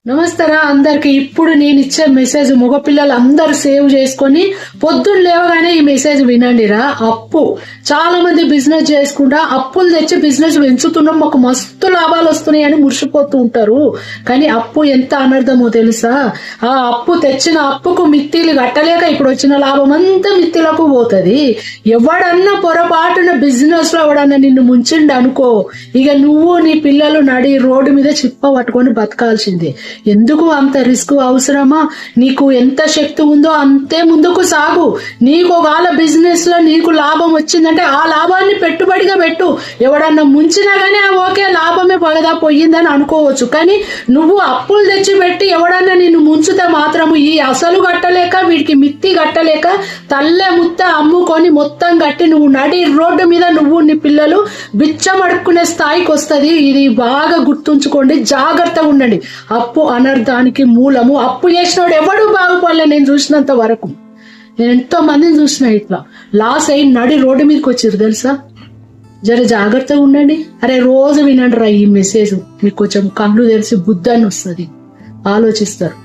నమస్తరా అందరికి. ఇప్పుడు నేను ఇచ్చే మెసేజ్ మగపిల్లలు అందరు సేవ్ చేసుకొని పొద్దున్న లేవగానే ఈ మెసేజ్ వినండిరా. అప్పు చాలా మంది బిజినెస్ చేసుకుంటా అప్పులు తెచ్చి బిజినెస్ పెంచుతున్నాం, మాకు మస్తు లాభాలు వస్తున్నాయి అని మురిసిపోతూ ఉంటారు. కానీ అప్పు ఎంత అనర్థమో తెలుసా? ఆ అప్పు తెచ్చిన అప్పుకు మిత్తిలు కట్టలేక ఇప్పుడు వచ్చిన లాభం అంతా మిత్తిలకు పోతుంది. ఎవడన్నా పొరపాటున బిజినెస్ లో ఎవడన్నా నిన్ను ముంచిండు అనుకో, ఇక నువ్వు నీ పిల్లలు నడి రోడ్డు మీద చిప్ప పట్టుకొని బతకాల్సిందే. ఎందుకు అంత రిస్క్ అవసరమా? నీకు ఎంత శక్తి ఉందో అంతే ముందుకు సాగు. నీకు ఒకవేళ బిజినెస్ లో నీకు లాభం వచ్చిందంటే ఆ లాభాన్ని పెట్టుబడిగా పెట్టు. ఎవడన్నా ముంచినా గానీ ఓకే లాభమే పగదా పోయిందని అనుకోవచ్చు. కానీ నువ్వు అప్పులు తెచ్చి పెట్టి ఎవడన్నా నిన్ను ముంచితే మాత్రము ఈ అసలు కట్టలేక వీడికి మిత్తి కట్టలేక తల్లె ముత్త అమ్ముకొని మొత్తం కట్టి నువ్వు నడి రోడ్డు మీద నువ్వు నీ పిల్లలు బిచ్చం అడుక్కునే స్థాయికి వస్తుంది. ఇది బాగా గుర్తుంచుకోండి, జాగ్రత్తగా ఉండండి. అప్పు అనర్థానికి మూలము. అప్పు చేసినోడు ఎవడు బాగుపడలే. నేను చూసినంత వరకు నేను ఎంతో మందిని చూసిన ఇట్లా లాస్ అయి నడి రోడ్డు మీదకి వచ్చారు తెలుసా. జర జాగ్రత్తగా ఉండండి. అరే రోజు వినండి రా ఈ మెసేజ్, మీకు కొంచెం కళ్ళు తెలిసి బుద్ధాన్ని వస్తుంది, ఆలోచిస్తారు.